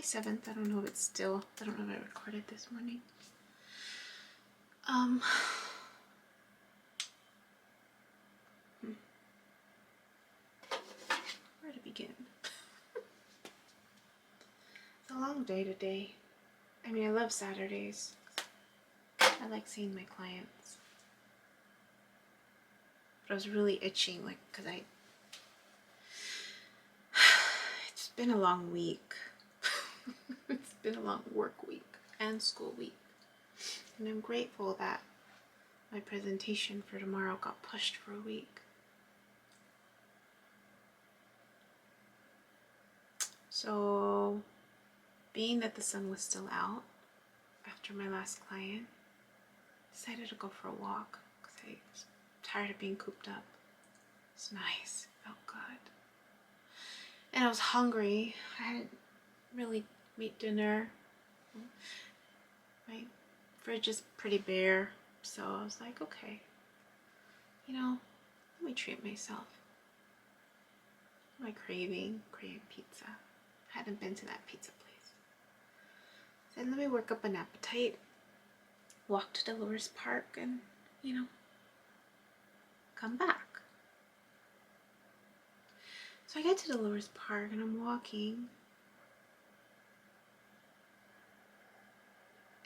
July 7th. I don't know if it's still, I don't know if I recorded this morning. Where to begin? It's a long day today. I mean, I love Saturdays. I like seeing my clients. But I was really itching, like, because it's been a long week. It's been a long work week and school week. And I'm grateful that my presentation for tomorrow got pushed for a week. So, being that the sun was still out after my last client, I decided to go for a walk because I was tired of being cooped up. It's nice, felt good. And I was hungry. I hadn't really made dinner. My fridge is pretty bare, so I was like, okay, you know, let me treat myself. My crave pizza. Hadn't been to that pizza place. Said, let me work up an appetite. Walk to Dolores Park and, you know, come back. So I get to Dolores Park and I'm walking.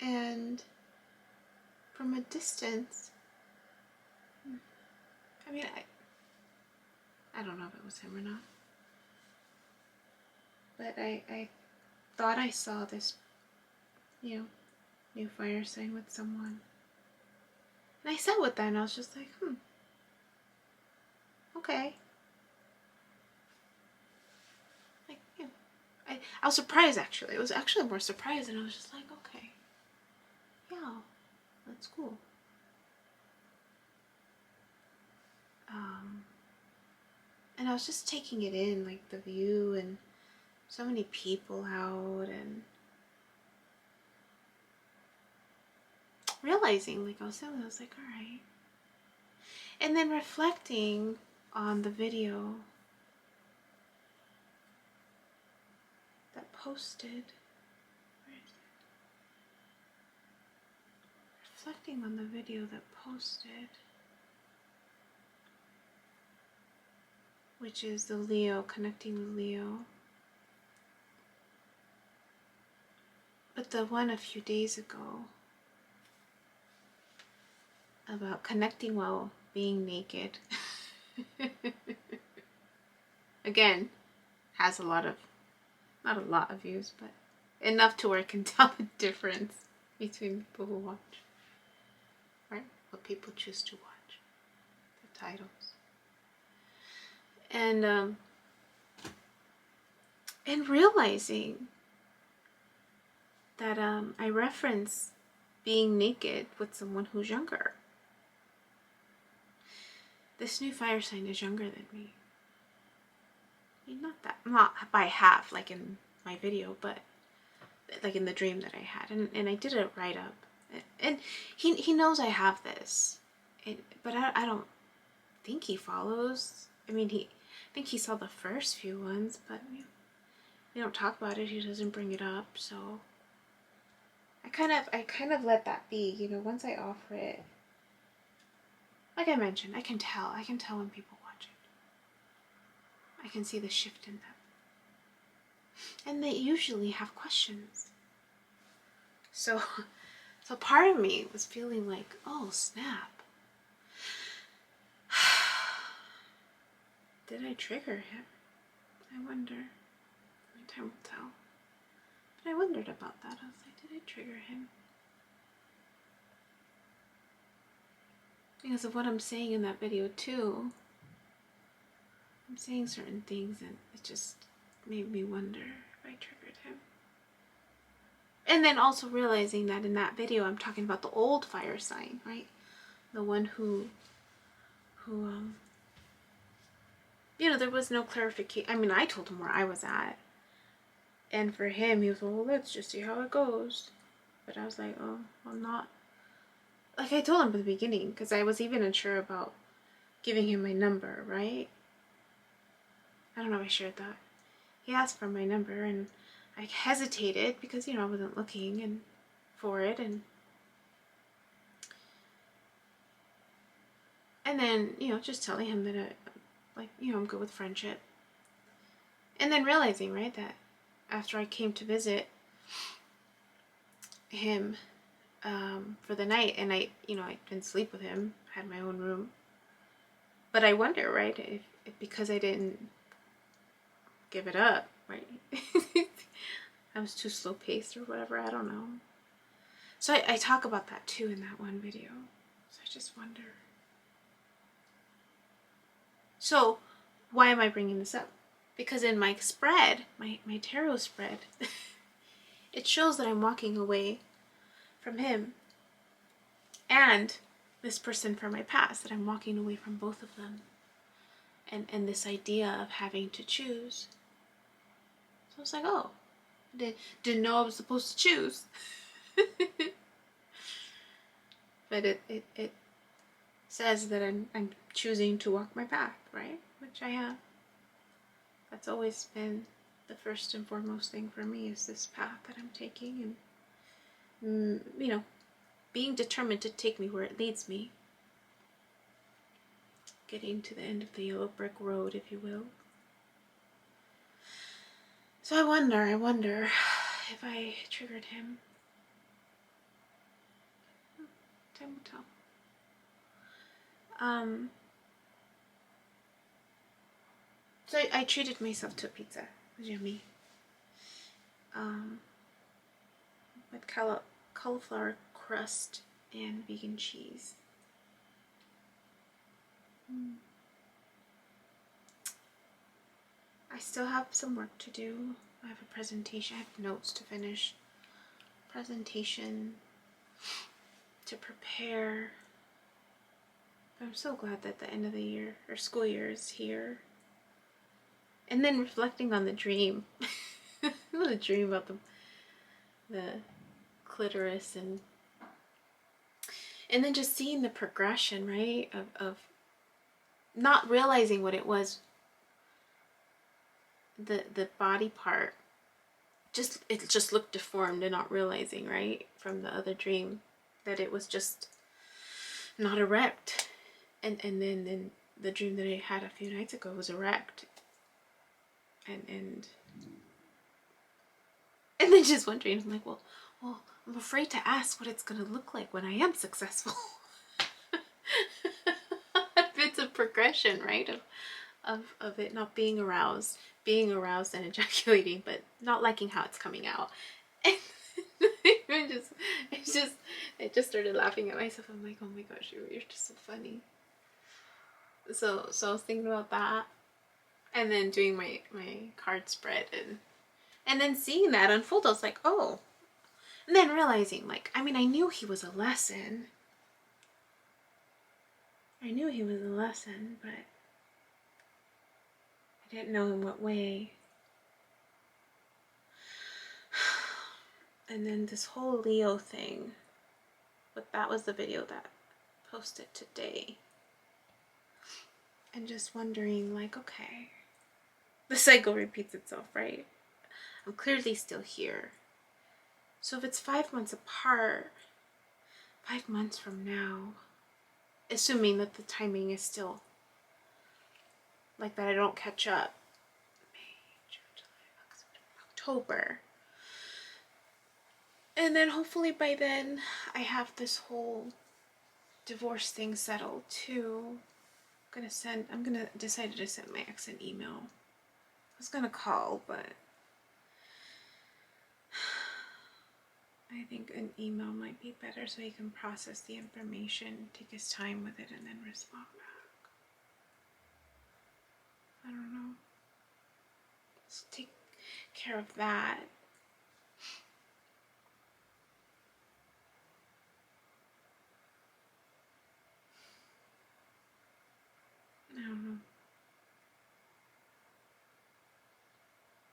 And from a distance, I mean, I don't know if it was him or not. But I thought I saw this, you know, new fire sign with someone. And I sat with that and I was just like, okay. Like, you know, I was surprised actually. It was actually more surprised and I was just like, okay. Yeah, that's cool. And I was just taking it in, like the view and so many people out and realizing, like I was like, all right. And then reflecting on the video that posted. Where is it? Reflecting on the video that posted, which is the Leo, connecting with Leo. But the one a few days ago about connecting while being naked, again, has a lot of, not a lot of views, but enough to where I can tell the difference between people who watch, right? What people choose to watch, the titles. And realizing that I reference being naked with someone who's younger. This new fire sign is younger than me. I mean, not by half, like in my video, but like in the dream that I had. And I did a write-up. And he knows I have this. But I don't think he follows. I mean, I think he saw the first few ones, but we don't talk about it. He doesn't bring it up, so I kind of let that be. You know, once I offer it, like I mentioned, I can tell when people watch it. I can see the shift in them. And they usually have questions. So part of me was feeling like, oh, snap. Did I trigger him? I wonder. Only time will tell. But I wondered about that. I was like, did I trigger him? Because of what I'm saying in that video too. I'm saying certain things and it just made me wonder if I triggered him. And then also realizing that in that video I'm talking about the old fire sign, right? The one who you know, there was no clarification. I mean, I told him where I was at. And for him, he was, well, let's just see how it goes. But I was like, oh, I'm not. Like I told him from the beginning, because I was even unsure about giving him my number, right? I don't know if I shared that. He asked for my number, and I hesitated because, I wasn't looking for it, and then, just telling him that I'm good with friendship. And then realizing, right, that after I came to visit him for the night, and I didn't sleep with him, I had my own room. But I wonder, right, if because I didn't give it up, right, I was too slow paced or whatever, I don't know. So I talk about that too in that one video. So I just wonder. So why am I bringing this up? Because in my spread, my tarot spread, it shows that I'm walking away from him and this person from my past, that I'm walking away from both of them. And this idea of having to choose. So I was like, oh, didn't know I was supposed to choose. But it says that I'm choosing to walk my path, right? Which I have. That's always been the first and foremost thing for me, is this path that I'm taking, and being determined to take me where it leads me. Getting to the end of the yellow brick road, if you will. So I wonder if I triggered him. Time will tell. So I treated myself to a pizza. It was yummy. With cauliflower crust and vegan cheese. I still have some work to do. I have a presentation. I have notes to finish. Presentation to prepare. I'm so glad that the end of the year, or school year, is here. And then reflecting on the dream. The dream about the clitoris, and then just seeing the progression, right, of not realizing what it was, the body part, it just looked deformed, and not realizing, right, from the other dream, that it was just not erect, and then the dream that I had a few nights ago was erect, and then just wondering, I'm like, well, I'm afraid to ask what it's gonna look like when I am successful. It's a progression, right, of it not being aroused and ejaculating, but not liking how it's coming out. And I just started laughing at myself. I'm like, oh my gosh, you're just so funny. So I was thinking about that, and then doing my card spread, and then seeing that unfold. I was like, oh, and then realizing, like, I mean, I knew he was a lesson. But I didn't know in what way. And then this whole Leo thing, but that was the video that I posted today. And just wondering, like, okay, the cycle repeats itself, right? I'm clearly still here. So if it's 5 months apart, 5 months from now, assuming that the timing is still like that, I don't catch up. May, June, July, October. And then hopefully by then I have this whole divorce thing settled too. I'm gonna decide to send my ex an email. I was gonna call, but I think an email might be better so he can process the information, take his time with it, and then respond back. I don't know. Let's take care of that. I don't know.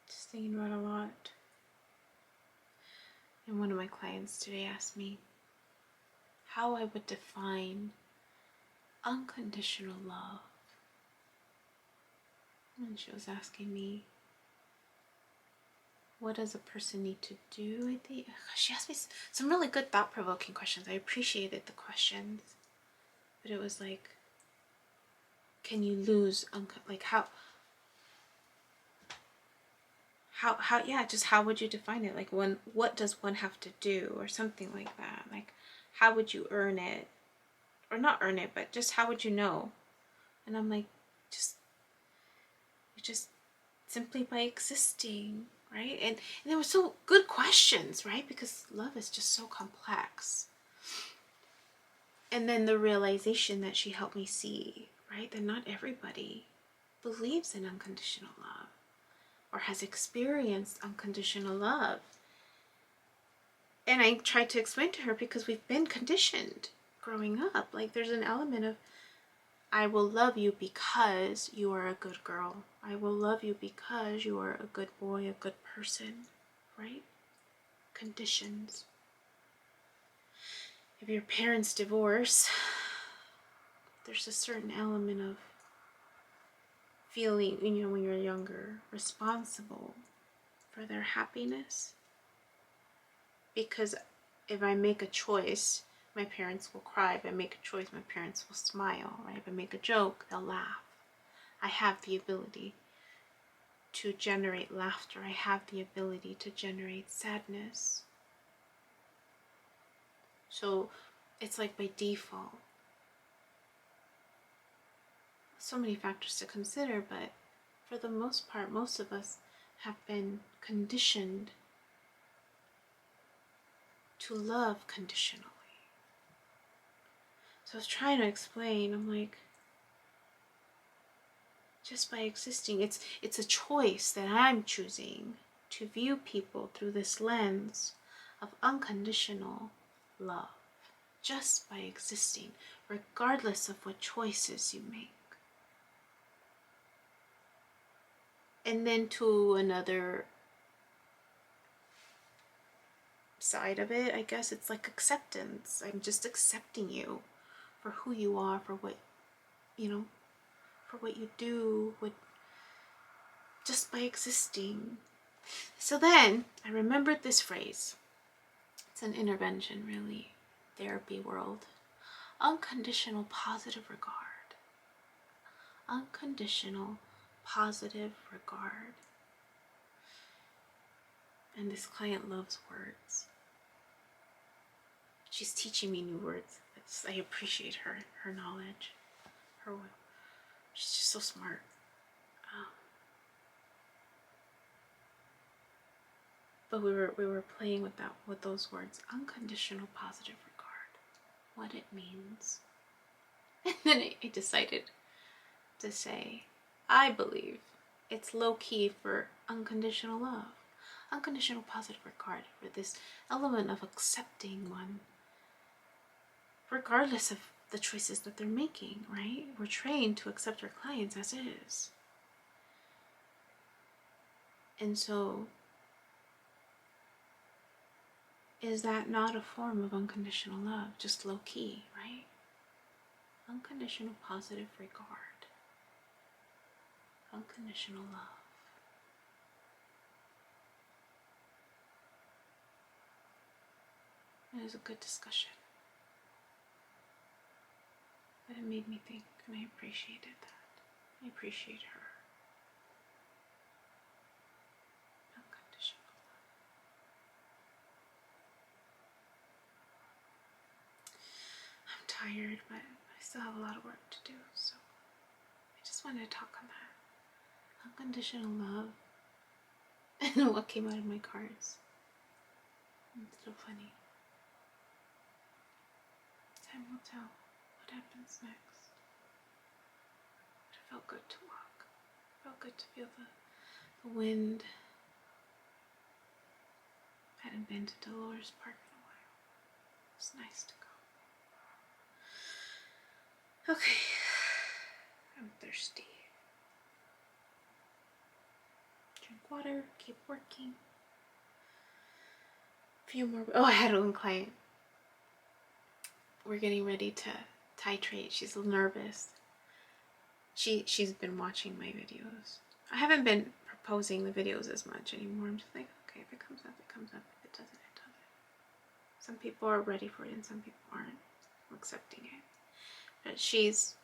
Just thinking about a lot. And one of my clients today asked me how I would define unconditional love. And she was asking me, what does a person need to do? I think she asked me some really good thought-provoking questions. I appreciated the questions, but it was like, can you lose like how yeah, just how would you define it? Like, what does one have to do, or something like that? Like, how would you earn it, or not earn it, but just how would you know? And I'm like, just simply by existing, right? And they were so good questions, right? Because love is just so complex. And then the realization that she helped me see, right, that not everybody believes in unconditional love or has experienced unconditional love. And I tried to explain to her, because we've been conditioned growing up. Like, there's an element of, I will love you because you are a good girl. I will love you because you are a good boy, a good person, right? Conditions. If your parents divorce, there's a certain element of feeling, when you're younger, responsible for their happiness. Because if I make a choice, my parents will cry. If I make a choice, my parents will smile, right? If I make a joke, they'll laugh. I have the ability to generate laughter. I have the ability to generate sadness. So it's like by default. So many factors to consider, but for the most part, most of us have been conditioned to love conditionally. So I was trying to explain, I'm like, just by existing, it's a choice that I'm choosing to view people through this lens of unconditional love, just by existing, regardless of what choices you make. And then to another side of it, I guess it's like acceptance. I'm just accepting you for who you are, for what, for what you do, just by existing. So then I remembered this phrase. It's an intervention, really, therapy world. Unconditional positive regard. Unconditional positive regard. And this client loves words. She's teaching me new words. I appreciate her knowledge. She's just so smart. But we were playing with those words. Unconditional positive regard. What it means. And then I decided to say, I believe it's low-key for unconditional love. Unconditional positive regard, for this element of accepting one, regardless of the choices that they're making, right? We're trained to accept our clients as is. And so, is that not a form of unconditional love? Just low-key, right? Unconditional positive regard. Unconditional love. It was a good discussion. But it made me think, and I appreciated that. I appreciate her. Unconditional love. I'm tired, but I still have a lot of work to do, so I just wanted to talk on that. Unconditional love. And what came out of my cards. It's so funny. Time will tell what happens next. But it felt good to walk. It felt good to feel the wind. I hadn't been to Dolores Park in a while. It was nice to go. Okay. I'm thirsty. Drink water, keep working. A few more. Oh, I had one client. We're getting ready to titrate. She's a little nervous. She's been watching my videos. I haven't been proposing the videos as much anymore. I'm just like, okay. If it comes up, it comes up. If it doesn't, it doesn't. Some people are ready for it and some people aren't. I'm accepting it. But she's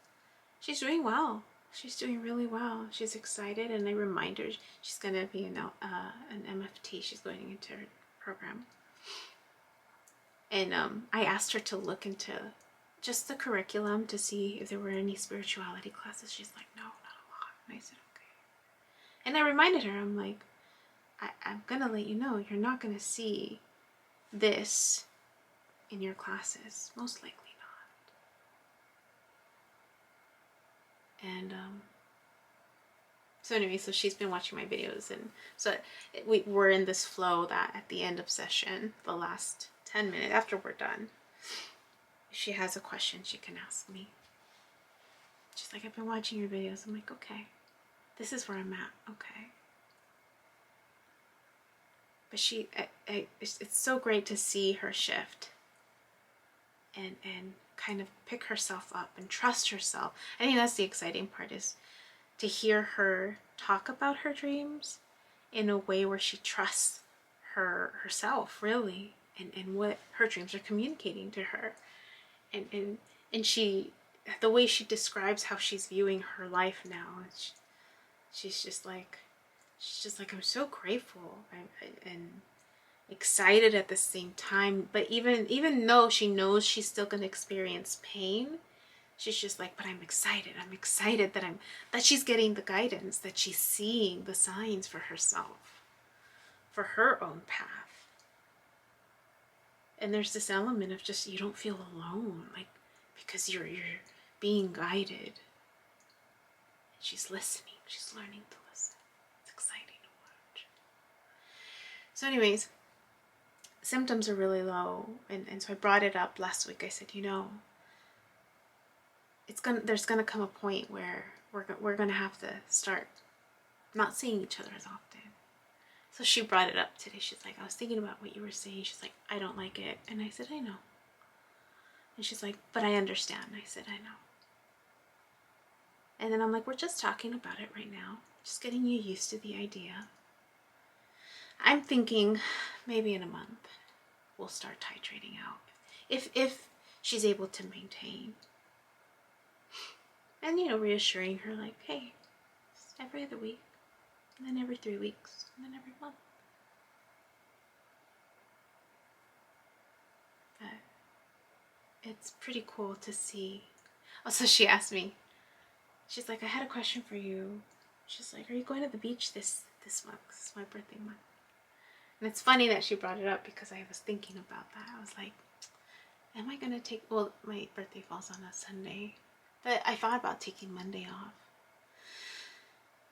doing well. She's doing really well. She's excited, and I remind her she's going to be an MFT. She's going into her program. And I asked her to look into just the curriculum to see if there were any spirituality classes. She's like, no, not a lot. And I said, okay. And I reminded her, I'm like, I'm going to let you know, you're not going to see this in your classes. Most likely not. And so anyway, so she's been watching my videos. And so we're in this flow that at the end of session, the last 10 minutes after we're done, if she has a question, she can ask me. She's like, I've been watching your videos. I'm like, okay, this is where I'm at. Okay. But it's so great to see her shift and kind of pick herself up and trust herself. I think that's the exciting part, is to hear her talk about her dreams in a way where she trusts herself, really, and what her dreams are communicating to her. And she, the way she describes how she's viewing her life now, she's just like, I'm so grateful and excited at the same time. But even though she knows she's still going to experience pain, she's just like, but I'm excited. I'm excited that she's getting the guidance, that she's seeing the signs for herself, for her own path. And there's this element of just, you don't feel alone, like, because you're being guided. She's listening. She's learning to listen. It's exciting to watch. So anyways, symptoms are really low. And so I brought it up last week. I said, there's gonna come a point where we're gonna have to start not seeing each other as often. So she brought it up today. She's like, I was thinking about what you were saying. She's like, I don't like it. And I said, I know. And she's like, but I understand. I said, I know. And then I'm like, we're just talking about it right now. Just getting you used to the idea. I'm thinking maybe in a month we'll start titrating out. If she's able to maintain. And, reassuring her, like, hey, it's every other week. And then every 3 weeks. And then every month. But it's pretty cool to see. Also, she asked me, she's like, I had a question for you. She's like, are you going to the beach this month? This is my birthday month. And it's funny that she brought it up because I was thinking about that. I was like, am I going to take, well, my birthday falls on a Sunday. But I thought about taking Monday off.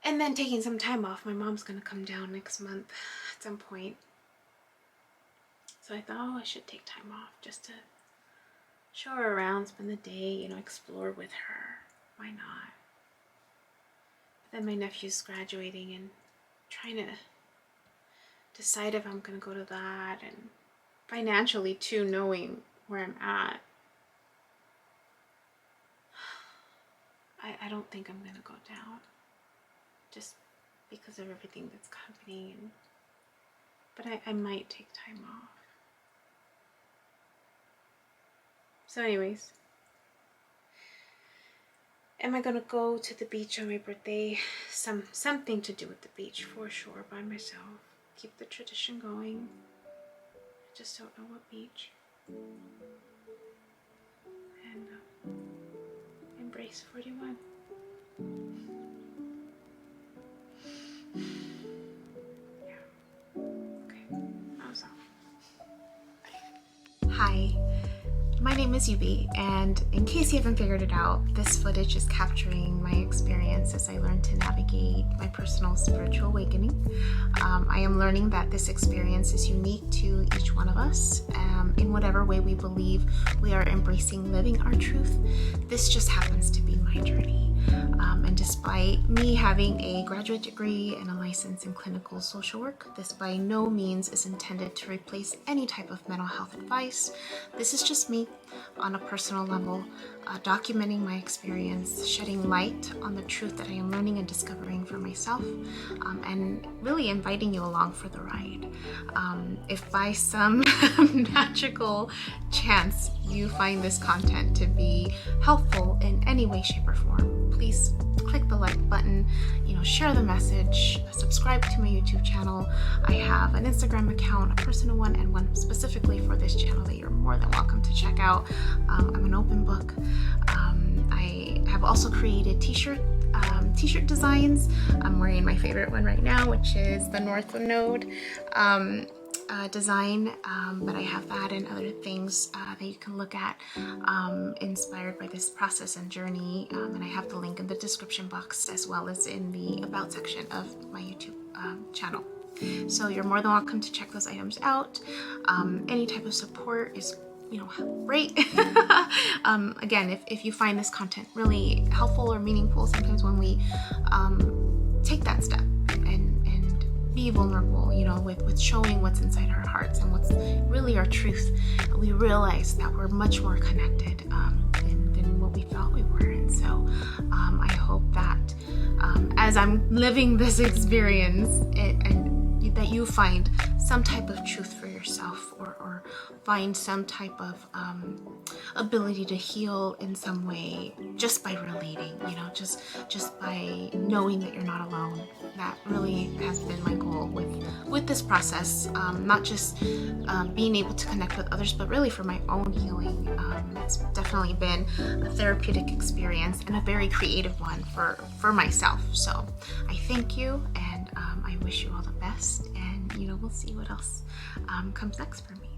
And then taking some time off. My mom's going to come down next month at some point. So I thought, I should take time off just to show her around, spend the day, explore with her. Why not? But then my nephew's graduating and trying to decide if I'm going to go to that. And financially, too, knowing where I'm at. I don't think I'm going to go down. Just because of everything that's happening. But I might take time off. So anyways. Am I going to go to the beach on my birthday? Something to do with the beach for sure, by myself. Keep the tradition going. I just don't know what beach. And embrace 41. Yeah. Okay. That was all. Hi. My name is Yubi, and in case you haven't figured it out, this footage is capturing my experience as I learn to navigate my personal spiritual awakening. I am learning that this experience is unique to each one of us. In whatever way we believe we are embracing living our truth, this just happens to be my journey. And despite me having a graduate degree and a license in clinical social work, this by no means is intended to replace any type of mental health advice. This is just me on a personal level, documenting my experience, shedding light on the truth that I am learning and discovering for myself, and really inviting you along for the ride. If by some magical chance you find this content to be helpful in any way, shape, or form, please click the like button, share the message, subscribe to my YouTube channel. I have an Instagram account, a personal one, and one specifically for this channel that you're more than welcome to check out. I'm an open book. I have also created t-shirt designs. I'm wearing my favorite one right now, which is the North Node design, but I have that and other things that you can look at inspired by this process and journey, and I have the link in the description box as well as in the about section of my YouTube channel. So you're more than welcome to check those items out. Any type of support is great. Again, if you find this content really helpful or meaningful, sometimes when we take that step and be vulnerable, with showing what's inside our hearts and what's really our truth, we realize that we're much more connected than what we thought we were. And so I hope that as I'm living this experience, and that you find some type of truth for yourself, or find some type of ability to heal in some way just by relating, just by knowing that you're not alone. That really has been my goal with this process, not just being able to connect with others, but really for my own healing. It's definitely been a therapeutic experience and a very creative one for myself. So I thank you, and I wish you all the best, and we'll see what else comes next for me.